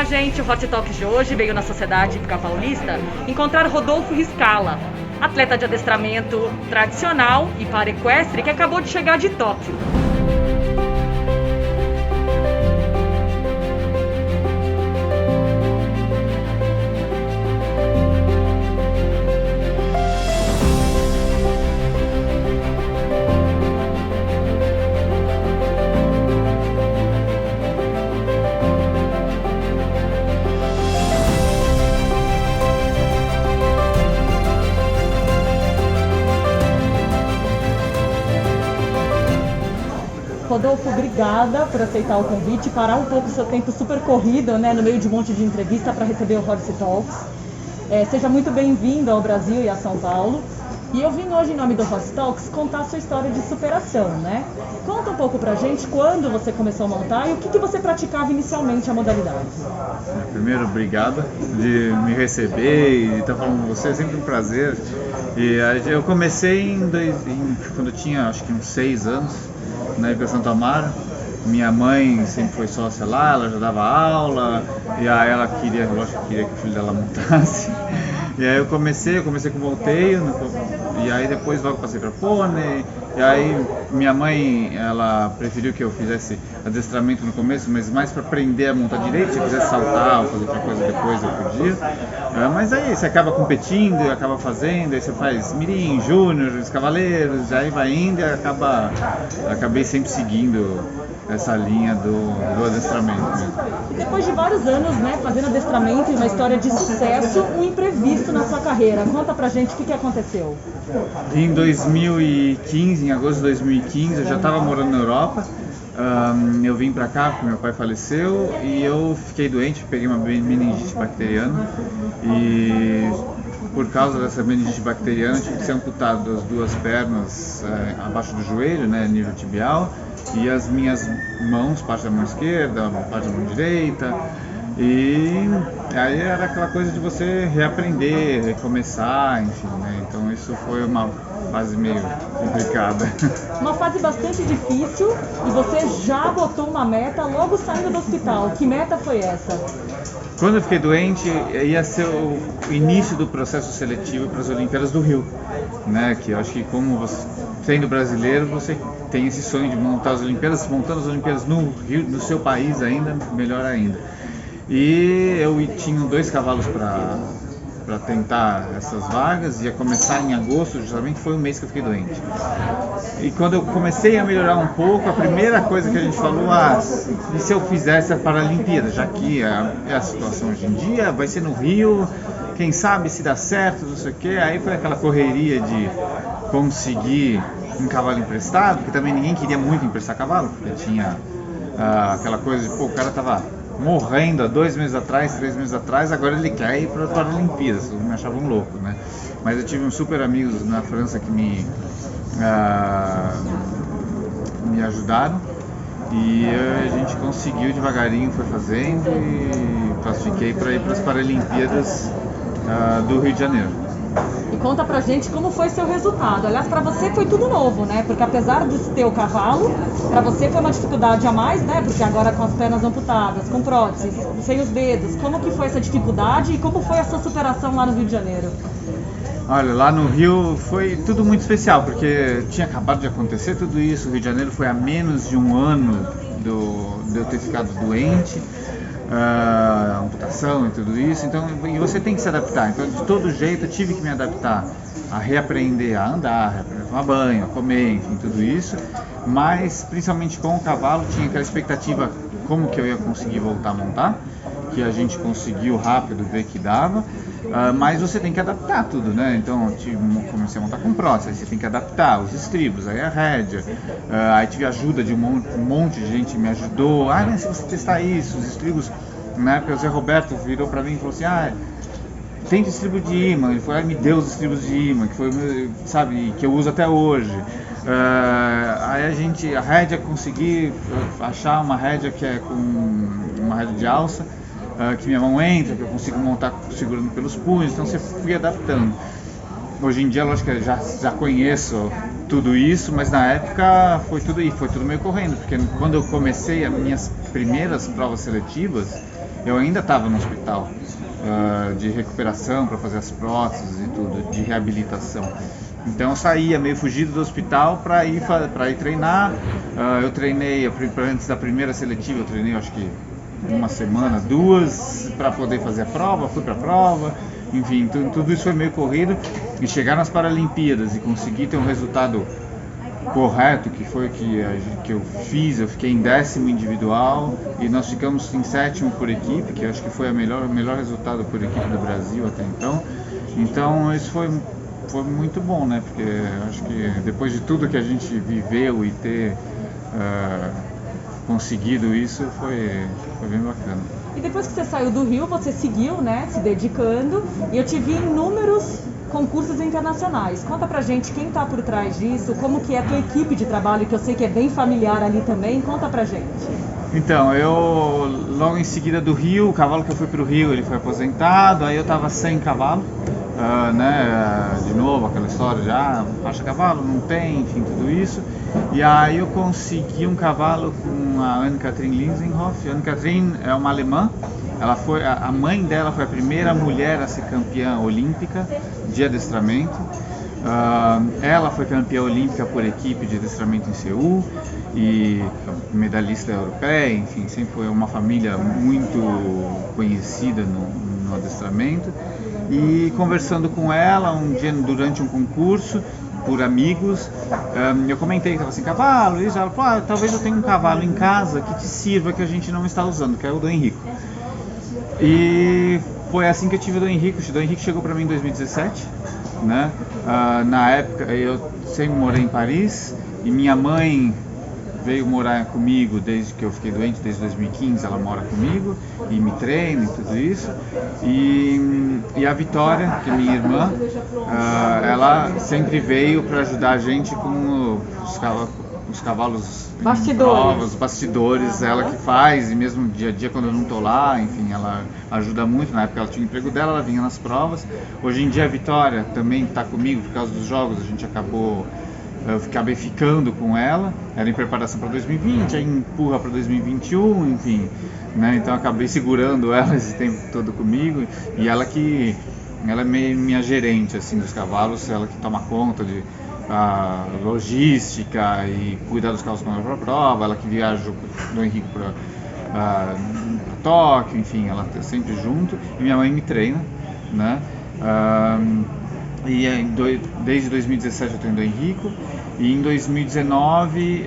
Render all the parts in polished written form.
gente, o Hot Talks de hoje veio na Sociedade Hípica Paulista encontrar Rodolfo Riscala, atleta de adestramento tradicional e para equestre que acabou de chegar de Tóquio. Rodolfo, obrigada por aceitar o convite, parar um pouco o seu tempo super corrido, né, no meio de um monte de entrevista para receber o Hot Talks. Seja muito bem-vindo ao Brasil e a São Paulo. E eu vim hoje, em nome do Hot Talks, contar a sua história de superação, né? Conta um pouco pra gente quando você começou a montar e o que você praticava inicialmente a modalidade. Primeiro, obrigado de me receber e estar falando com você, é sempre um prazer. E eu comecei quando eu tinha, acho que uns 6 anos, na Hípica Santo Amaro. Minha mãe sempre foi sócia lá, ela já dava aula, e aí ela queria, lógico que queria que o filho dela montasse. E aí eu comecei com volteio, e aí depois logo passei para pônei, e aí minha mãe, ela preferiu que eu fizesse adestramento no começo, mas mais para aprender a montar direito. Se eu quisesse saltar ou fazer outra coisa depois eu podia. Mas aí você acaba competindo, acaba fazendo, aí você faz mirim, júnior, os cavaleiros, aí vai indo e acabei sempre seguindo essa linha do adestramento mesmo. E depois de vários anos, né, fazendo adestramento e uma história de sucesso, um imprevisto na sua carreira. Conta pra gente o que aconteceu. Em 2015, em agosto de 2015, eu já estava morando na Europa. Eu vim pra cá porque meu pai faleceu e eu fiquei doente, peguei uma meningite bacteriana e por causa dessa meningite bacteriana eu tive que ser amputado das 2 pernas abaixo do joelho, né, nível tibial, e as minhas mãos, parte da mão esquerda, parte da mão direita. E aí era aquela coisa de você reaprender, recomeçar, enfim, né? Então isso foi uma fase meio complicada. Uma fase bastante difícil, e você já botou uma meta logo saindo do hospital. Que meta foi essa? Quando eu fiquei doente, ia ser o início do processo seletivo para as Olimpíadas do Rio, né? Que eu acho que como você, sendo brasileiro, você tem esse sonho de montar as Olimpíadas, montando as Olimpíadas no Rio, no seu país ainda, melhor ainda. E eu tinha 2 cavalos para tentar essas vagas, ia começar em agosto, justamente foi o mês que eu fiquei doente. E quando eu comecei a melhorar um pouco, a primeira coisa que a gente falou, e se eu fizesse a Paralimpíada, já que é a situação hoje em dia, vai ser no Rio, quem sabe se dá certo, não sei o quê. Aí foi aquela correria de conseguir um cavalo emprestado, porque também ninguém queria muito emprestar cavalo, porque tinha aquela coisa de, o cara tava morrendo há 2 meses atrás, 3 meses atrás, agora ele quer ir para as Paralimpíadas. Me achavam louco, né? Mas eu tive uns super amigos na França que me ajudaram e a gente conseguiu devagarinho, foi fazendo e classifiquei para ir para as Paralimpíadas do Rio de Janeiro. E conta pra gente como foi seu resultado. Aliás, pra você foi tudo novo, né? Porque apesar de ter o cavalo, pra você foi uma dificuldade a mais, né? Porque agora com as pernas amputadas, com próteses, sem os dedos. Como que foi essa dificuldade e como foi a sua superação lá no Rio de Janeiro? Olha, lá no Rio foi tudo muito especial, porque tinha acabado de acontecer tudo isso. O Rio de Janeiro foi há menos de 1 ano de eu ter ficado doente. Amputação e tudo isso, então, e você tem que se adaptar. Então, de todo jeito, eu tive que me adaptar a reaprender a andar, a tomar banho, a comer, enfim, tudo isso. Mas, principalmente com o cavalo, tinha aquela expectativa como que eu ia conseguir voltar a montar, que a gente conseguiu rápido ver que dava. Mas você tem que adaptar tudo, né? Então eu comecei a montar com prótese, aí você tem que adaptar os estribos, aí a rédea, aí tive ajuda de um monte de gente me ajudou. Mas se você testar isso, os estribos, na época o Zé Roberto virou pra mim e falou assim, tem estribo de imã, ele foi lá e me deu os estribos de imã, que foi, sabe, que eu uso até hoje. Aí a rédea, consegui achar uma rédea que é com uma rédea de alça, que minha mão entra, que eu consigo montar segurando pelos punhos, então você fui adaptando. Hoje em dia, lógico que eu já conheço tudo isso, mas na época foi tudo meio correndo, porque quando eu comecei as minhas primeiras provas seletivas, eu ainda estava no hospital de recuperação para fazer as próteses e tudo, de reabilitação. Então eu saía meio fugido do hospital para ir treinar. Eu treinei antes da primeira seletiva, eu treinei acho que uma semana, 2, para poder fazer a prova, fui para a prova, enfim, tudo isso foi meio corrido. E chegar nas Paralimpíadas e conseguir ter um resultado correto, que foi que eu fiz, eu fiquei em 10º individual e nós ficamos em 7º por equipe, que eu acho que foi o melhor resultado por equipe do Brasil até então. Então isso foi muito bom, né? Porque eu acho que depois de tudo que a gente viveu e ter conseguido isso, foi bem bacana. E depois que você saiu do Rio, você seguiu, né, se dedicando, e eu te vi em inúmeros concursos internacionais. Conta pra gente quem tá por trás disso, como que é a tua equipe de trabalho, que eu sei que é bem familiar ali também, conta pra gente. Então, eu logo em seguida do Rio, o cavalo que eu fui pro Rio, ele foi aposentado, aí eu tava sem cavalo, né, de novo aquela história de acha cavalo, não tem, enfim, tudo isso. E aí eu consegui um cavalo com a Anne-Kathrin Linsenhoff. A Anne-Kathrin é uma alemã, a mãe dela foi a primeira mulher a ser campeã olímpica de adestramento. Ela foi campeã olímpica por equipe de adestramento em Seul e medalhista europeia, enfim, sempre foi uma família muito conhecida no adestramento. E conversando com ela um dia durante um concurso, por amigos, eu comentei que estava sem cavalo, e ela falou, talvez eu tenha um cavalo em casa que te sirva, que a gente não está usando, que é o Dom Henrico. E foi assim que eu tive o Dom Henrico. O Dom Henrico chegou para mim em 2017, né? Na época eu sempre morei em Paris e minha mãe veio morar comigo desde que eu fiquei doente, desde 2015 ela mora comigo e me treina e tudo isso. E a Vitória, que é minha irmã, ela sempre veio para ajudar a gente com os cavalos bastidores. Os bastidores, ela que faz, e mesmo dia a dia quando eu não tô lá, enfim, ela ajuda muito. Na época ela tinha o emprego dela, ela vinha nas provas. Hoje em dia a Vitória também está comigo por causa dos jogos, eu acabei ficando com ela, era em preparação para 2020, aí empurra para 2021, enfim, né? Então acabei segurando ela esse tempo todo comigo, e ela é meio minha gerente assim dos cavalos, ela que toma conta de logística e cuidar dos cavalos quando vai para a prova, ela que viaja do Henrique para Tóquio, enfim, ela está sempre junto, e minha mãe me treina, né? Desde 2017 eu tenho Dom Henrico, e em 2019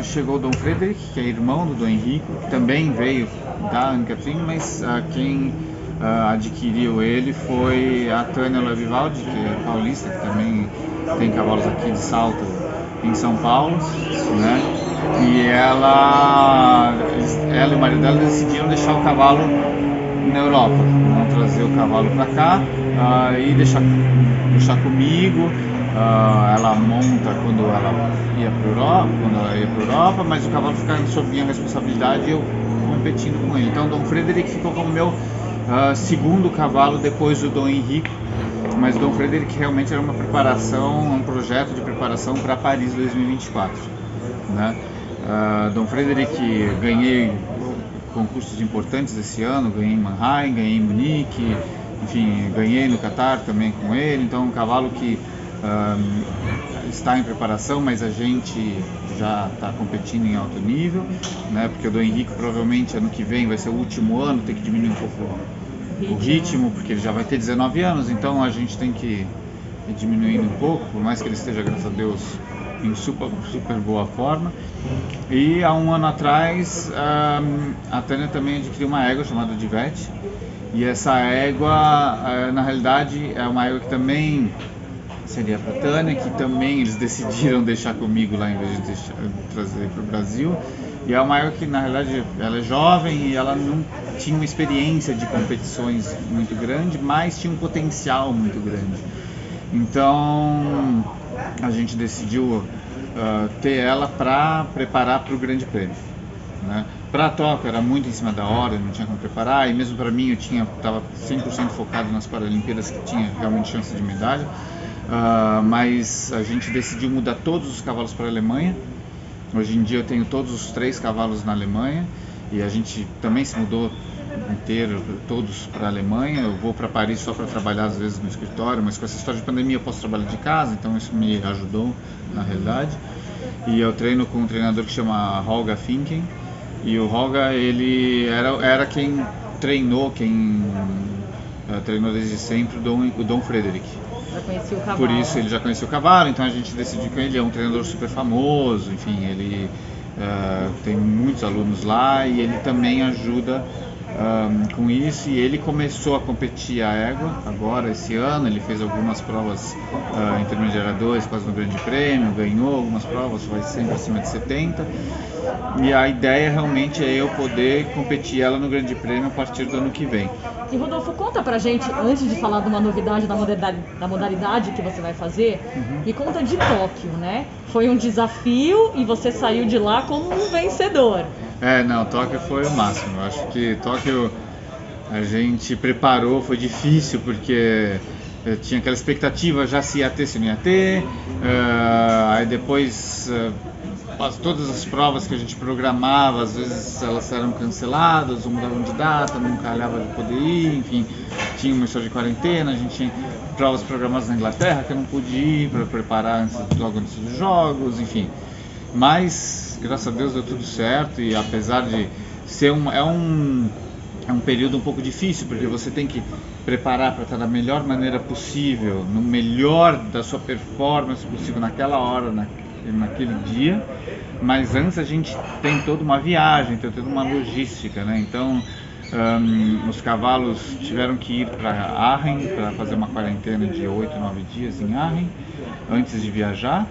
chegou o Dom Frederic, que é irmão do Dom Henrico, que também veio da Anne-Kathrin, mas quem adquiriu ele foi a Tânia Vivaldi, que é paulista, que também tem cavalos aqui de salto em São Paulo, né? E ela e o marido dela decidiram deixar o cavalo na Europa, vão trazer o cavalo para cá e deixar comigo. Ela monta quando ela ia para Europa, mas o cavalo fica sob minha responsabilidade e eu competindo com ele. Então o Dom Frederic ficou como meu segundo cavalo depois do Dom Henrique, mas o Dom Frederic realmente era uma preparação, um projeto de preparação para Paris 2024, né? Dom Frederic, ganhei concursos importantes esse ano, ganhei em Mannheim, ganhei em Munique, enfim, ganhei no Catar também com ele. Então é um cavalo que está em preparação, mas a gente já está competindo em alto nível, né? Porque o Dom Henrique provavelmente ano que vem vai ser o último ano, tem que diminuir um pouco o ritmo, porque ele já vai ter 19 anos, então a gente tem que ir diminuindo um pouco, por mais que ele esteja, graças a Deus, em super boa forma. E há um ano atrás a Tânia também adquiriu uma égua chamada Divete, e essa égua na realidade é uma égua que também seria para a Tânia, que também eles decidiram deixar comigo lá em vez de trazer para o Brasil. E é uma égua que na realidade ela é jovem e ela não tinha uma experiência de competições muito grande, mas tinha um potencial muito grande. Então a gente decidiu ter ela para preparar para o Grande Prêmio, né? Para a Tóquio era muito em cima da hora, não tinha como preparar, e mesmo para mim eu estava 100% focado nas Paralimpíadas, que tinha realmente chance de medalha, mas a gente decidiu mudar todos os cavalos para a Alemanha. Hoje em dia eu tenho todos os 3 cavalos na Alemanha, e a gente também se mudou inteiro, todos para a Alemanha. Eu vou para Paris só para trabalhar às vezes no escritório, mas com essa história de pandemia eu posso trabalhar de casa, então isso me ajudou na realidade. E eu treino com um treinador que chama Holger Finken, e o Holger, ele era quem treinou desde sempre o Dom Frederick. Já conhecia o cavalo. Por isso ele já conhecia o cavalo, então a gente decidiu que ele é um treinador super famoso, enfim, ele tem muitos alunos lá e ele também ajuda com isso. E ele começou a competir a égua agora, esse ano. Ele fez algumas provas intermediárias, quase no Grande Prêmio, ganhou algumas provas, vai sempre acima de 70. E a ideia realmente é eu poder competir ela no Grande Prêmio a partir do ano que vem. E Rodolfo, conta pra gente, antes de falar de uma novidade da modalidade que você vai fazer, me conta de Tóquio, né? Foi um desafio e você saiu de lá como um vencedor. Não, Tóquio foi o máximo. Eu acho que Tóquio a gente preparou, foi difícil porque eu tinha aquela expectativa já se ia ter, se não ia ter. Aí depois todas as provas que a gente programava, às vezes elas eram canceladas ou mudavam de data, não calhava de poder ir, enfim, tinha uma história de quarentena, a gente tinha provas programadas na Inglaterra que eu não pude ir para preparar logo antes dos jogos, enfim. Mas, graças a Deus, deu tudo certo, e apesar de ser um período um pouco difícil, porque você tem que preparar para estar da melhor maneira possível, no melhor da sua performance possível naquela hora, naquele dia, mas antes a gente tem toda uma viagem, tem toda uma logística, né? Então os cavalos tiveram que ir para Aachen para fazer uma quarentena de 8, 9 dias em Aachen antes de viajar.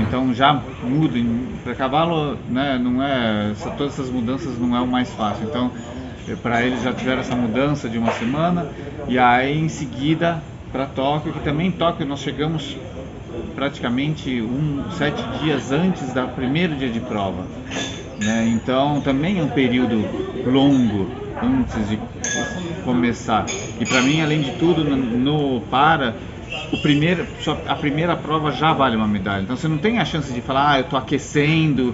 Então já muda para cavalo, né? Não é todas essas mudanças não é o mais fácil. Então para eles já tiveram essa mudança de uma semana, e aí em seguida para Tóquio, que também em Tóquio nós chegamos praticamente 7 dias antes do primeiro dia de prova, né? Então também é um período longo antes de começar. E para mim, além de tudo, a primeira prova já vale uma medalha. Então você não tem a chance de falar, eu estou aquecendo,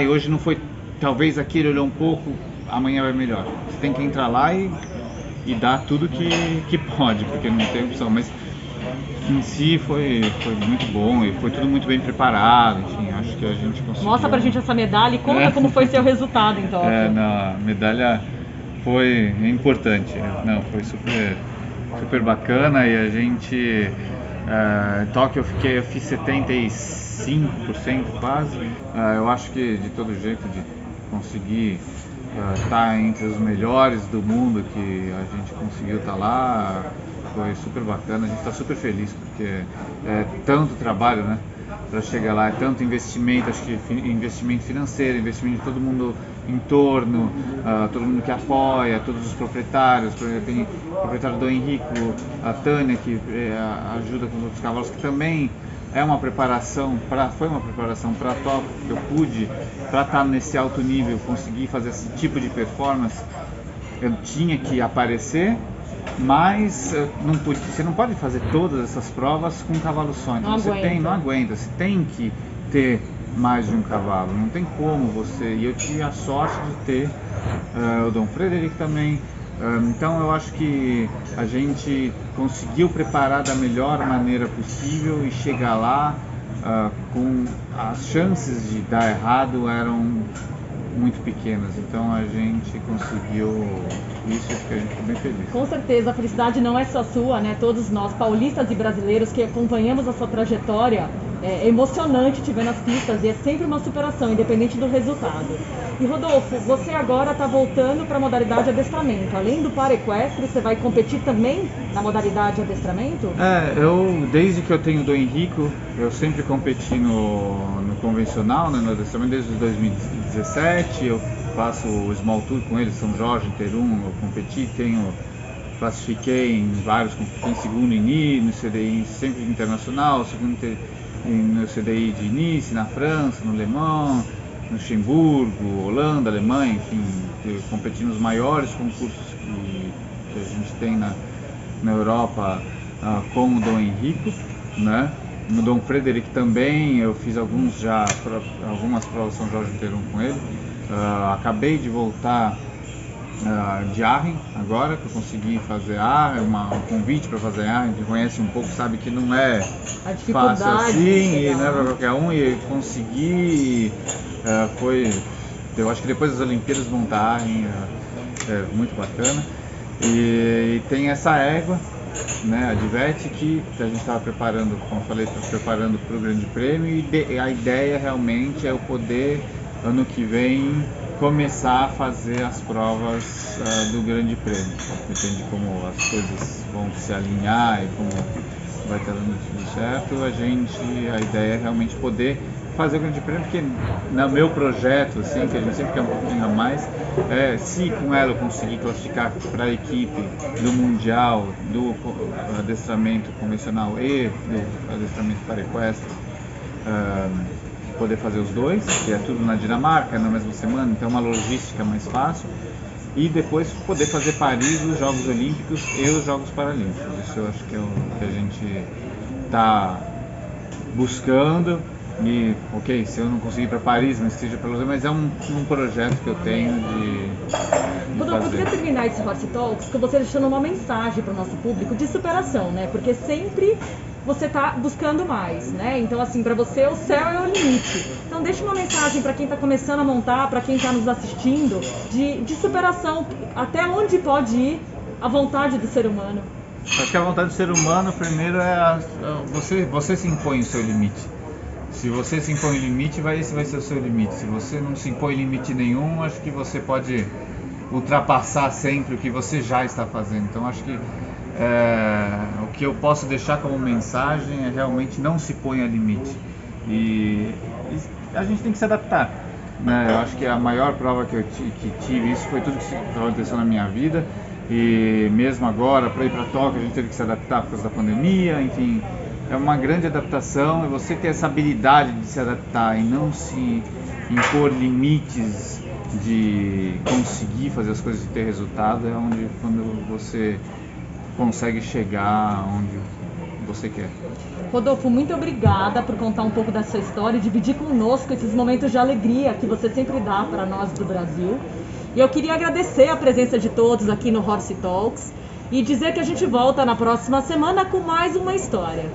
hoje não foi, talvez aquele olhou um pouco, amanhã vai melhor. Você tem que entrar lá e dar tudo que pode, porque não tem opção. Mas em si foi muito bom e foi tudo muito bem preparado, enfim, acho que a gente conseguiu. Mostra pra gente essa medalha e conta como foi seu resultado em Tóquio. A medalha foi importante, foi super bacana, e a gente em Tóquio eu fiz 75% quase. Eu acho que de todo jeito de conseguir estar entre os melhores do mundo, que a gente conseguiu estar lá, foi super bacana. A gente está super feliz porque é tanto trabalho, né, para chegar lá, é tanto investimento, acho que investimento financeiro, investimento de todo mundo em torno, todo mundo que apoia, todos os proprietários. Tem o proprietário do Henrico, a Tânia, que ajuda com os outros cavalos, que também foi uma preparação para Tóquio, que eu pude, para estar nesse alto nível, conseguir fazer esse tipo de performance. Eu tinha que aparecer, mas você não pode fazer todas essas provas com um cavalo só. Então não aguenta, você tem que ter mais de um cavalo, não tem como você. E eu tive a sorte de ter o Dom Frederick também. Então eu acho que a gente conseguiu preparar da melhor maneira possível e chegar lá com as chances de dar errado eram muito pequenas, então a gente conseguiu isso e a gente ficou bem feliz. Com certeza, a felicidade não é só sua, né? Todos nós, paulistas e brasileiros que acompanhamos a sua trajetória, é emocionante te ver nas pistas, e é sempre uma superação, independente do resultado. E Rodolfo, você agora está voltando para a modalidade adestramento. Além do par equestre, você vai competir também na modalidade adestramento? Eu desde que eu tenho do Henrico, eu sempre competi no convencional, né, no adestramento desde 2017. Eu faço o Small Tour com ele, São Jorge, Terum, eu competi, classifiquei em vários, competi em segundo no CDI sempre internacional, segundo no CDI de Nice, na França, no Le Mans, no Luxemburgo, Holanda, Alemanha, enfim, competi nos maiores concursos que a gente tem na Europa, com o Dom Henrico, né? No Dom Frederick também, eu fiz algumas provas São Jorge Terum com ele. Acabei de voltar de Arren agora, que eu consegui fazer um convite para fazer Arren, que conhece um pouco, sabe que não é fácil assim, e não é para qualquer um, e consegui, eu acho que depois das Olimpíadas montar Arren é muito bacana, e tem essa égua, né, a Divete, que a gente estava preparando, como eu falei, preparando para o Grande Prêmio, e a ideia realmente é eu poder, ano que vem, começar a fazer as provas do Grande Prêmio. Depende de como as coisas vão se alinhar e como vai estar dando tudo certo. A ideia é realmente poder fazer o Grande Prêmio, porque no meu projeto, assim, que a gente sempre quer um pouquinho a mais, se com ela eu conseguir classificar para a equipe do Mundial, do adestramento convencional e do adestramento para equestre, poder fazer os dois, que é tudo na Dinamarca, na mesma semana, então é uma logística mais fácil, e depois poder fazer Paris, os Jogos Olímpicos e os Jogos Paralímpicos. Isso eu acho que é o que a gente está buscando. E, ok, se eu não conseguir ir para Paris, mas esteja pelo menos, mas é um projeto que eu tenho de fazer. Eu queria terminar esse Horse Talks com você deixando uma mensagem para o nosso público de superação, né? Porque sempre você está buscando mais, né? Então, assim, para você o céu é o limite. Então, deixa uma mensagem para quem está começando a montar, para quem está nos assistindo, de superação, até onde pode ir a vontade do ser humano. Acho que a vontade do ser humano, primeiro, você se impõe o seu limite. Se você se impõe limite, esse vai ser o seu limite. Se você não se impõe limite nenhum, acho que você pode ultrapassar sempre o que você já está fazendo. Então, acho que o que eu posso deixar como mensagem é realmente não se ponha limite. E a gente tem que se adaptar, né? Eu acho que a maior prova que tive, isso foi tudo que aconteceu na minha vida. E mesmo agora, para ir para Tóquio, a gente teve que se adaptar por causa da pandemia, enfim. É uma grande adaptação, e você ter essa habilidade de se adaptar e não se impor limites de conseguir fazer as coisas e ter resultado, é quando você consegue chegar onde você quer. Rodolfo, muito obrigada por contar um pouco da sua história e dividir conosco esses momentos de alegria que você sempre dá para nós do Brasil. E eu queria agradecer a presença de todos aqui no Horse Talks e dizer que a gente volta na próxima semana com mais uma história.